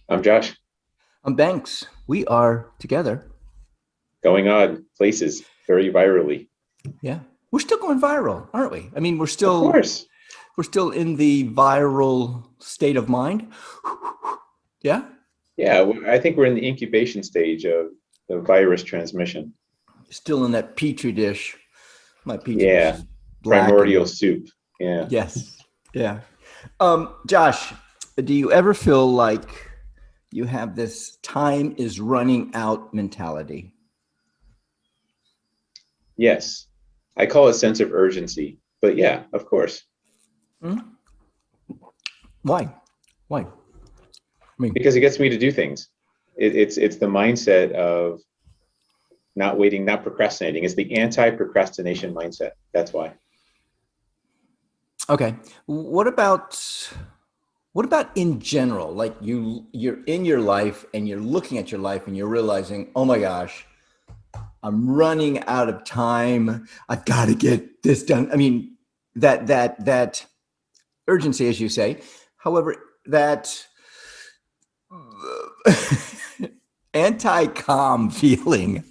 I'm Josh, I'm Banks. We are together. going odd places very virally. Yeah. We're still going viral, aren't we? I mean, we're Of still course. we're still in the viral state of mind. Yeah. Yeah, I think we're in the incubation stage of the virus transmission. Still in that petri dish. My petri dish Yeah, is black primordial and soup. Yeah. yes. Yeah. Josh, do you ever feel like you have this time is running out mentality? Yes. I call it sense of urgency. But yeah, of course. Hmm? Why? Why? I mean, Because it gets me to do things. It's the mindset of not waiting, not procrastinating. It's the anti-procrastination mindset. That's why. okay. What about in general? Like you're in your life and you're looking at your life and you're realizing, "Oh my gosh, I'm running out of time. I've got to get this done." I mean, that urgency as you say. However, that anti-calm feeling.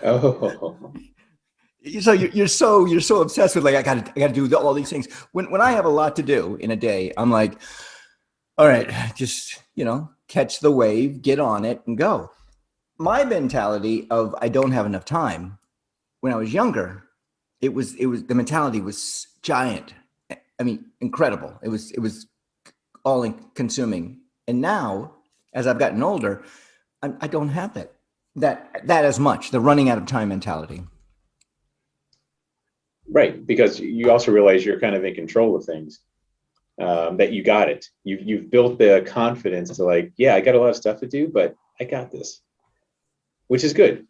Oh, So you're so obsessed with like I got to do all these things. When I have a lot to do in a day, I'm like, all right, just catch the wave, get on it, and go. My mentality of I don't have enough time when I was younger, it was the mentality was giant. I mean, incredible. It was all consuming. And now, as I've gotten older, I don't have that as much. The running out of time mentality. right. Because you also realize you're kind of in control of things. That you got it. You've built the confidence to like, yeah, I got a lot of stuff to do, but I got this, which is good.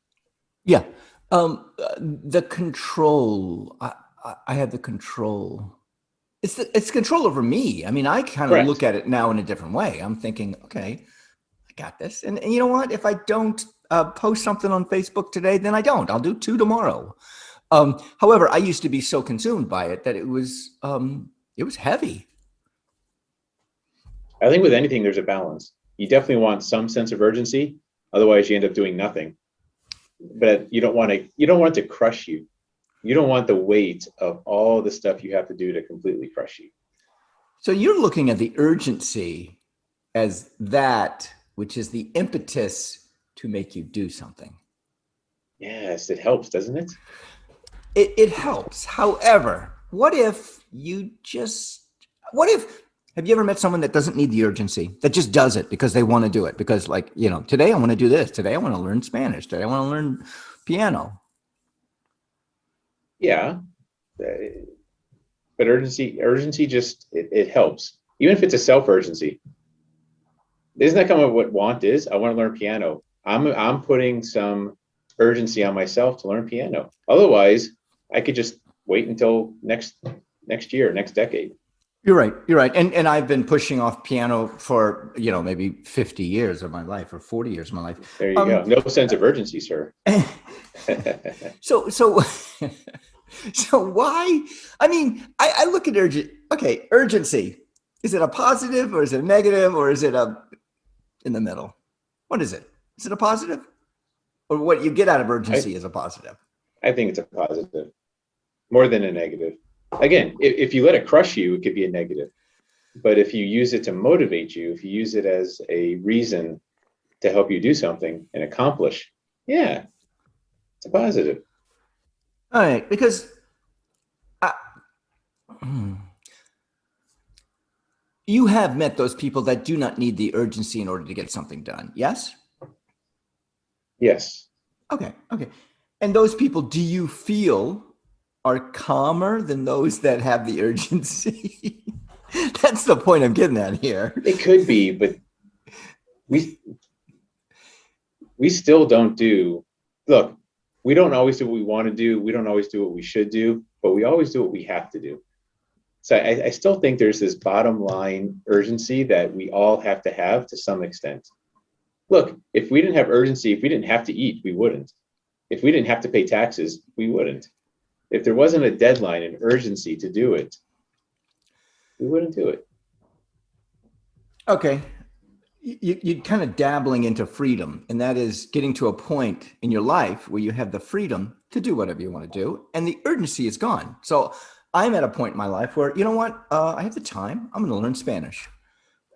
Yeah. The control. I have the control. It's control over me. I mean, I kind of look Correct. at it now in a different way. I'm thinking, okay, I got this. And you know what? If I don't post something on Facebook today, then I don't. I'll do two tomorrow. However, I used to be so consumed by it that it was heavy. I think with anything, there's a balance. You definitely want some sense of urgency. Otherwise, you end up doing nothing. But you don't want it to crush you. You don't want the weight of all the stuff you have to do to completely crush you. So you're looking at the urgency as that which is the impetus to make you do something. Yes, it helps, doesn't it? It helps. However, what if, have you ever met someone that doesn't need the urgency, that just does it because they want to do it? Because, like, today I want to do this. Today I want to learn Spanish. Today I want to learn piano. Yeah. Uh, But urgency just it helps. Even if it's a self urgency. Isn't that kind of what want is? I want to learn piano. I'm putting some urgency on myself to learn piano. Otherwise, I could just wait until next year, next decade. You're right. You're right. And I've been pushing off piano for, maybe 50 years of my life or 40 years of my life. There you go. Um, No sense of urgency, sir. so so why? I mean, I look at urgency. Is it a positive or is it a negative or is it a in the middle? What is it? Is it a positive? Or what you get out of I urgency is a positive? I think it's a positive more than a negative. Again, if you let it crush you, it could be a negative. But if you use it to motivate you, if you use it as a reason to help you do something and accomplish, yeah, it's a positive. All right, because I, hmm, you have met those people that do not need the urgency in order to get something done. Yes? Yes. Okay, okay. And those people, do you feel are calmer than those that have the urgency? That's the point I'm getting at here. It could be, but we we still don't do. Look, we don't always do what we want to do. We don't always do what we should do, but we always do what we have to do. So I still think there's this bottom line urgency that we all have to some extent. Look, if we didn't have urgency, if we didn't have to eat, we wouldn't. If we didn't have to pay taxes, we wouldn't. If there wasn't a deadline and urgency to do it, we wouldn't do it. Okay. you're kind of dabbling into freedom, and that is getting to a point in your life where you have the freedom to do whatever you want to do, and the urgency is gone. So I'm at a point in my life where, you know what, I have the time. I'm going to learn Spanish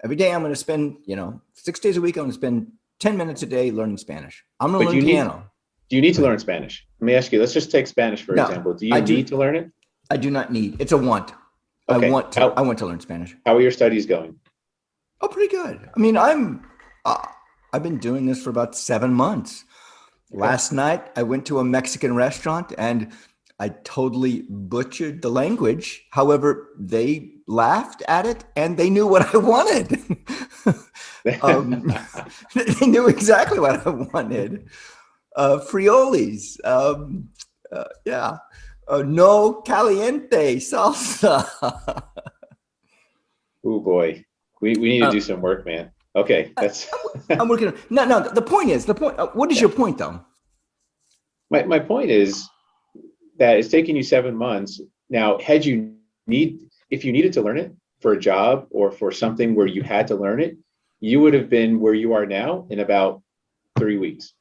every day. I'm going to spend, 6 days a week. I'm going to spend 10 minutes a day learning Spanish. I'm going to But learn piano. do you need to learn Spanish? Let me ask you, let's just take Spanish, for No, example. Do you I do. need to learn it? I do not need. It's a want. Okay. I want to learn Spanish. How are your studies going? Oh, pretty good. I mean, I've been doing this for about 7 months. Okay. Last night, I went to a Mexican restaurant and I totally butchered the language. However, they laughed at it and they knew what I wanted. They knew exactly what I wanted. Frioles. Yeah. No caliente salsa. Oh boy, we need to do some work, man. Okay, that's I'm working on. No. The point is what is your point, though? my point is that it's taken you 7 months. Now, if you needed to learn it for a job or for something where you had to learn it, you would have been where you are now in about 3 weeks.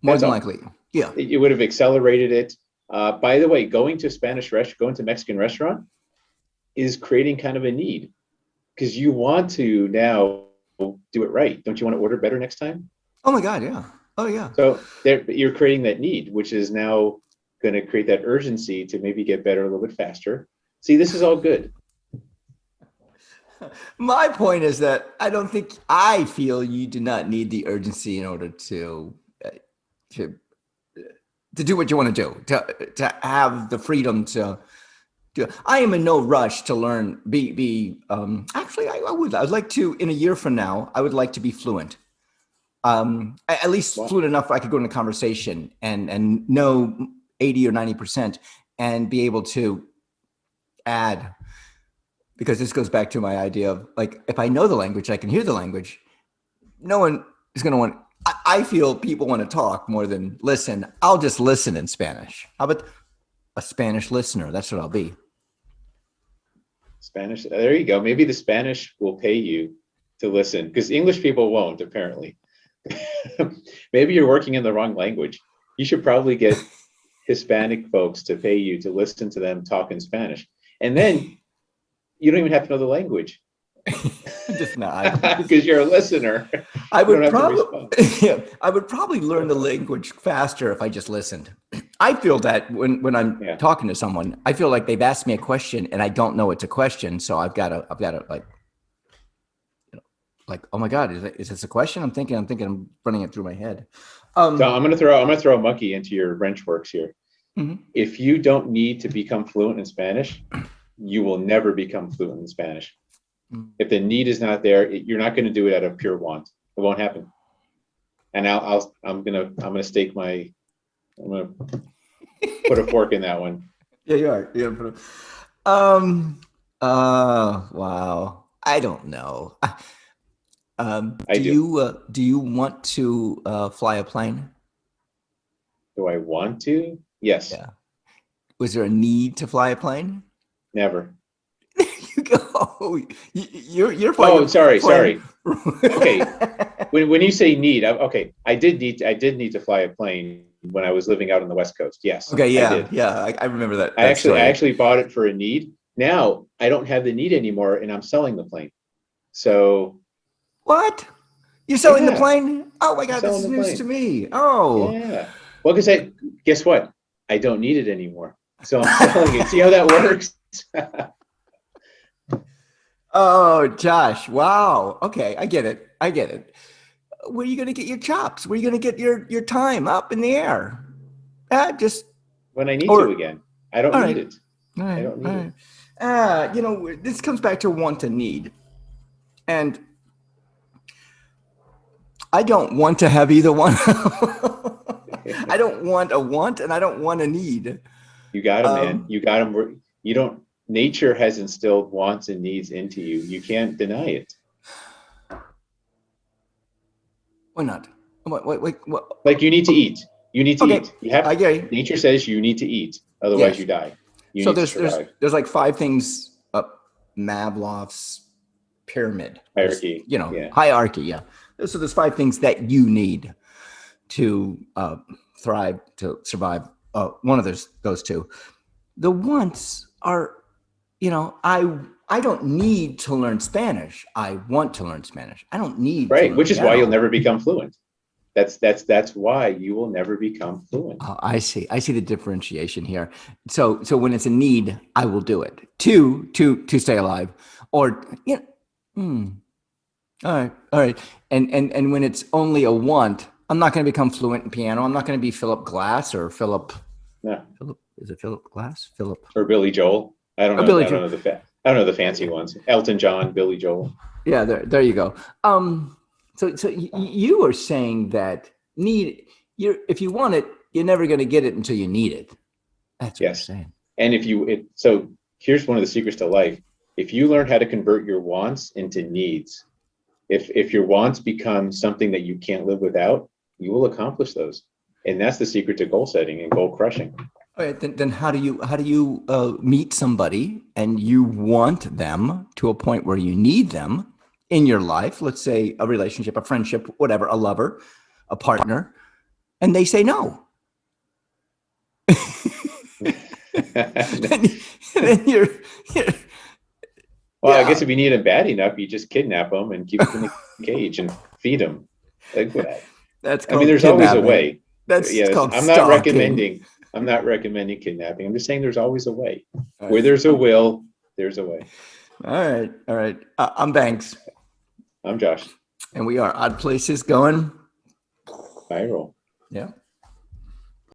More than likely, yeah. It would have accelerated it. By the way, going to Mexican restaurant is creating kind of a need because you want to now do it right. Don't you want to order better next time? Oh my God, yeah. Oh yeah. So you're creating that need, which is now going to create that urgency to maybe get better a little bit faster. See, this is all good. My point is that I feel you do not need the urgency in order to do what you want to do, to have the freedom to do. I am in no rush to learn. Actually, I would like to, in a year from now, I would like to be fluent. At least fluent enough I could go in a conversation and know 80 or 90% and be able to add, because this goes back to my idea of, like, if I know the language, I can hear the language. No one is going to want. I feel people want to talk more than listen. I'll just listen in Spanish. How about a Spanish listener? That's what I'll be. Spanish. There you go. Maybe the Spanish will pay you to listen because English people won't, apparently. Maybe you're working in the wrong language. You should probably get Hispanic folks to pay you to listen to them talk in Spanish. And then you don't even have to know the language. Just not. Because you're a listener. I would probably learn the language faster if I just listened. I feel that when I'm talking to someone, I feel like they've asked me a question and I don't know it's a question. So I've got to like, oh my God, is this a question? I'm running it through my head. So I'm gonna throw a monkey into your wrench works here. Mm-hmm. If you don't need to become fluent in Spanish, you will never become fluent in Spanish. Mm-hmm. If the need is not there, you're not going to do it out of pure want. It won't happen. And I'm gonna stake my. I'm gonna put a fork in that one. Yeah, you are. Yeah. Wow. I don't know. Do you want to fly a plane? Do I want to? Yes. Yeah. Was there a need to fly a plane? Never. You go. You're flying. Oh, sorry. Okay. When you say need, okay, I did need to fly a plane when I was living out on the West Coast. Yes. Okay. Yeah. I remember that. I actually bought it for a need. Now I don't have the need anymore, and I'm selling the plane. So. What? You're selling the plane? Oh my God, this is news to me. Oh. Yeah. Well, because guess what? I don't need it anymore. So I'm selling it. See how that works? Oh, Josh. Wow. Okay. I get it. Where are you going to get your chops? Where are you going to get your time up in the air? Just when I need to again. I don't need it. I don't need it. This comes back to want and need. And I don't want to have either one. I don't want a want and I don't want a need. You got them, man. You got them. You don't. Nature has instilled wants and needs into you. You can't deny it. Why not? Wait. Like you need to eat. You need to eat. You have. I get you. Nature says you need to eat, otherwise you die. So there's like 5 things up Maslow's pyramid. Hierarchy. You know, Yeah. hierarchy. Yeah. So there's 5 things that you need to thrive, to survive. One of those 2. The wants are, you know, I don't need to learn Spanish. I want to learn Spanish. I don't need to Right. learn Which is why you'll piano. never become fluent. That's why you will never become fluent. I see. I see the differentiation here. So when it's a need, I will do it. To stay alive, or you know, all right. And when it's only a want, I'm not going to become fluent in piano. I'm not going to be Philip Glass or Philip. No. Philip, is it Philip Glass? Philip Or Billy Joel. I don't or know. Billy I don't Joel. know I don't know the fancy ones. Elton John, Billy Joel. Yeah, there you go. So you are saying that if you want it, you're never going to get it until you need it. That's what you're Yes. saying. And so here's one of the secrets to life. If you learn how to convert your wants into needs, if your wants become something that you can't live without, you will accomplish those. And that's the secret to goal setting and goal crushing. All right, then how do you meet somebody and you want them to a point where you need them in your life? Let's say a relationship, a friendship, whatever, a lover, a partner, and they say no. then you're Well, I yeah. guess if you need them bad enough, you just kidnap them and keep them in a cage and feed them. Like, That's I mean, called there's always a kidnapping. way. That's Yes, called stalking. I'm not recommending kidnapping. I'm just saying there's always a way. All Where right. there's a will, there's a way. All right. All right. I'm Banks, I'm Josh. and we are Odd Places going. I roll. Yeah.